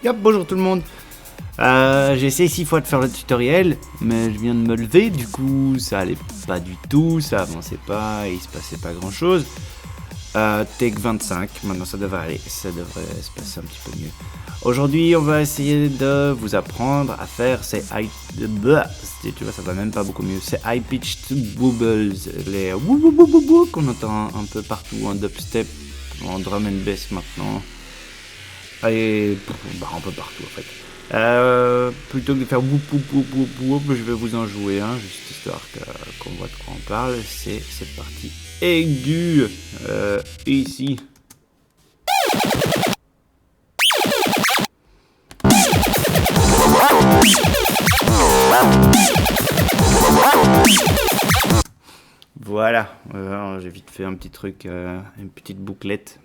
Yop, bonjour tout le monde. J'ai essayé 6 fois de faire le tutoriel, mais je viens de me lever, du coup ça allait pas du tout, ça avançait pas, et il se passait pas grand chose. Take 25, maintenant ça devrait aller, ça devrait se passer un petit peu mieux. Aujourd'hui on va essayer de vous apprendre à faire ces tu vois ça va même pas beaucoup mieux, ces high pitched wobbles, les qu'on entend un peu partout en dubstep, en drum and bass maintenant. Et un peu partout en fait. Plutôt que de faire whoop whoop whoop whoop whoop, je vais vous en jouer un, juste histoire qu'on voit de quoi on parle. C'est cette partie aiguë ici. Voilà, j'ai vite fait un petit truc, une petite bouclette.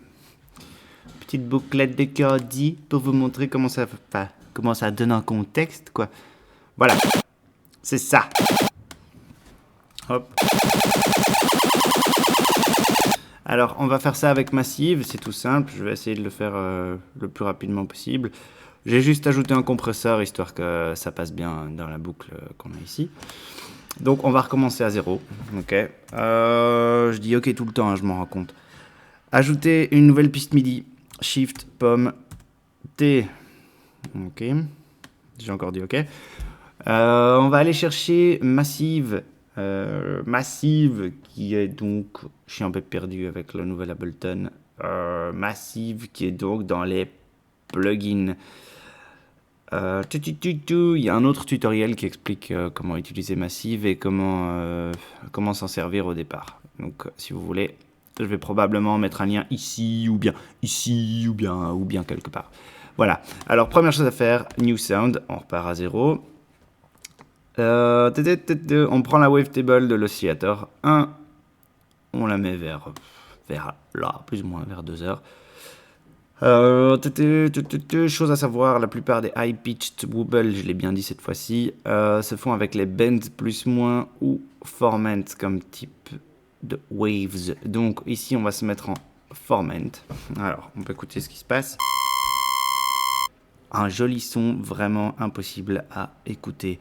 Petite bouclette de Cordy pour vous montrer comment ça donne un contexte, quoi. Voilà, c'est ça. Hop. Alors, on va faire ça avec Massive, c'est tout simple. Je vais essayer de le faire le plus rapidement possible. J'ai juste ajouté un compresseur, histoire que ça passe bien dans la boucle qu'on a ici. Donc, on va recommencer à 0. Ok. Je dis ok tout le temps, hein, je m'en rends compte. Ajouter une nouvelle piste MIDI. Shift, pomme, T. Ok. J'ai encore dit ok. On va aller chercher Massive. Massive qui est donc... Je suis un peu perdu avec le nouvel Ableton. Massive qui est donc dans les plugins. Il y a un autre tutoriel qui explique comment utiliser Massive et comment s'en servir au départ. Donc si vous voulez... Je vais probablement mettre un lien ici, ou bien ici, ou bien quelque part. Voilà. Alors, première chose à faire, New Sound. On repart à 0. On prend la wavetable de l'oscillateur 1. On la met vers là, plus ou moins vers 2 heures. Chose à savoir, la plupart des high-pitched wobbles, je l'ai bien dit cette fois-ci, se font avec les bends plus moins ou formant comme type de waves. Donc ici on va se mettre en formant. Alors on peut écouter ce qui se passe. Un joli son vraiment impossible à écouter.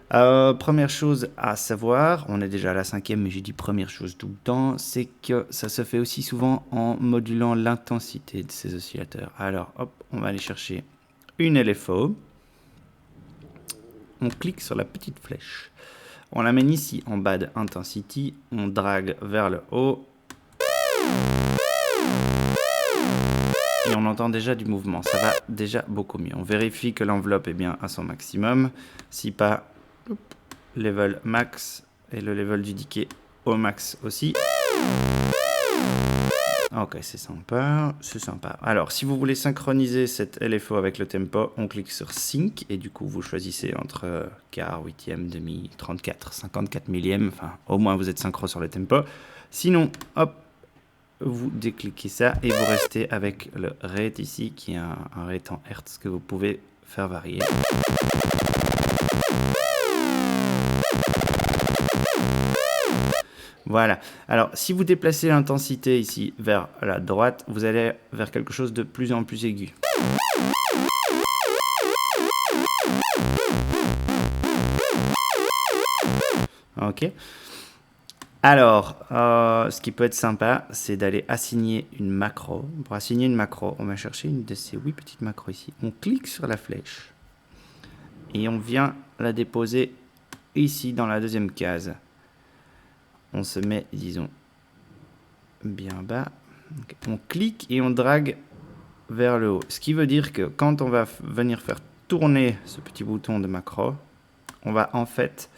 Première chose à savoir, on est déjà à la 5e mais j'ai dit première chose tout le temps, c'est que ça se fait aussi souvent en modulant l'intensité de ces oscillateurs. Alors hop, on va aller chercher une LFO. On clique sur la petite flèche. On l'amène ici en bas de Intensity, on drague vers le haut. Et on entend déjà du mouvement, ça va déjà beaucoup mieux. On vérifie que l'enveloppe est bien à son maximum. Si pas, level max et le level du decay au max aussi. Ok, c'est sympa, c'est sympa. Alors, si vous voulez synchroniser cette LFO avec le tempo, on clique sur Sync et du coup, vous choisissez entre quart, huitième, demi, 34, 54 millième. Enfin, au moins, vous êtes synchro sur le tempo. Sinon, hop, vous décliquez ça et vous restez avec le rate ici, qui est un rate en Hertz que vous pouvez faire varier. Voilà. Alors, si vous déplacez l'intensité ici vers la droite, vous allez vers quelque chose de plus en plus aigu. Ok. Alors, ce qui peut être sympa, c'est d'aller assigner une macro. Pour assigner une macro, on va chercher une de ces 8 petites macros ici. On clique sur la flèche et on vient la déposer ici dans la deuxième case. On se met, disons, bien bas. Okay. On clique et on drague vers le haut. Ce qui veut dire que quand on va venir faire tourner ce petit bouton de macro, on va en fait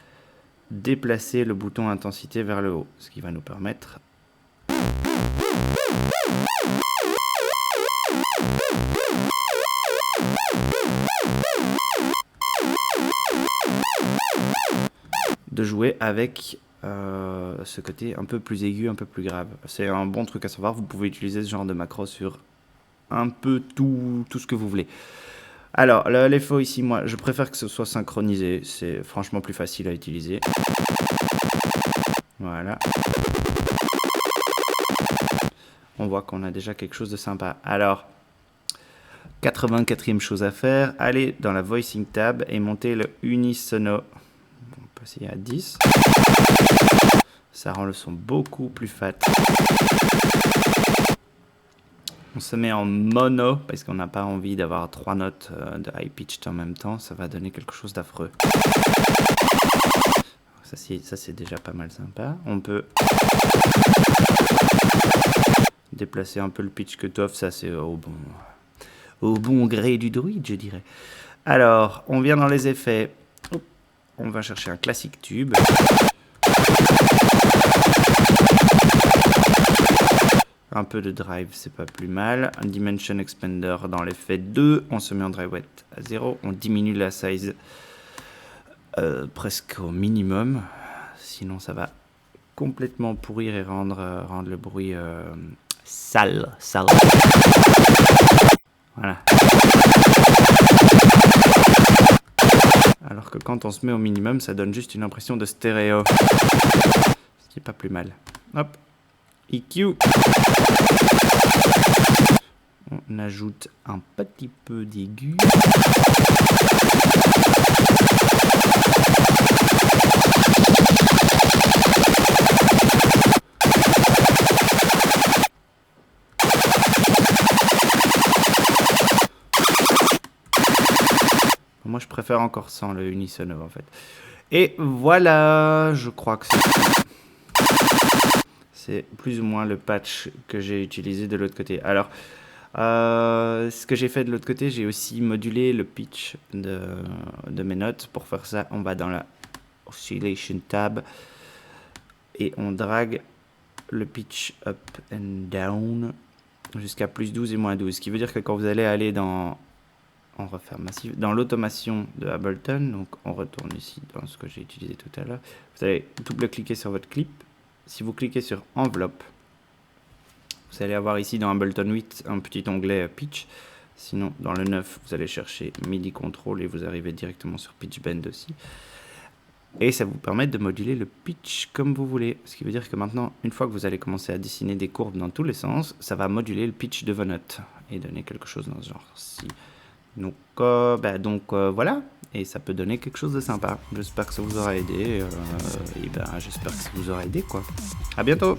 déplacer le bouton intensité vers le haut. Ce qui va nous permettre de jouer avec ce côté un peu plus aigu, un peu plus grave. C'est un bon truc à savoir. Vous pouvez utiliser ce genre de macro sur un peu tout ce que vous voulez. Alors, l'FO ici, moi, je préfère que ce soit synchronisé. C'est franchement plus facile à utiliser. Voilà. On voit qu'on a déjà quelque chose de sympa. Alors, 84e chose à faire, allez dans la Voicing tab et montez le unisono. On peut essayer à 10. Ça rend le son beaucoup plus fat. On se met en mono parce qu'on n'a pas envie d'avoir 3 notes de high pitched en même temps. Ça va donner quelque chose d'affreux. Ça c'est déjà pas mal sympa. On peut déplacer un peu le pitch que t'offre. Ça c'est au bon gré du druide, je dirais. Alors, on vient dans les effets. On va chercher un classique tube. Un peu de drive, c'est pas plus mal. Un dimension expander dans l'effet 2. On se met en drive wet à 0. On diminue la size presque au minimum. Sinon, ça va complètement pourrir et rendre le bruit sale. Voilà. Alors que quand on se met au minimum, ça donne juste une impression de stéréo. Ce qui est pas plus mal. Hop. EQ. On ajoute un petit peu d'aigu. Moi, je préfère encore sans le unisono en fait. Et voilà, je crois que c'est plus ou moins le patch que j'ai utilisé de l'autre côté. Alors, ce que j'ai fait de l'autre côté, j'ai aussi modulé le pitch de mes notes. Pour faire ça, on va dans la Oscillation tab et on drague le pitch up and down jusqu'à plus 12 et moins 12. Ce qui veut dire que quand vous allez aller dans l'automation de Ableton, donc on retourne ici dans ce que j'ai utilisé tout à l'heure, vous allez double-cliquer sur votre clip. Si vous cliquez sur enveloppe, vous allez avoir ici dans Ableton 8 un petit onglet pitch. Sinon, dans le 9, vous allez chercher MIDI control et vous arrivez directement sur pitch bend aussi. Et ça vous permet de moduler le pitch comme vous voulez. Ce qui veut dire que maintenant, une fois que vous allez commencer à dessiner des courbes dans tous les sens, ça va moduler le pitch de vos notes et donner quelque chose dans ce genre-ci. Donc voilà, et ça peut donner quelque chose de sympa. J'espère que ça vous aura aidé, j'espère que ça vous aura aidé quoi. À bientôt.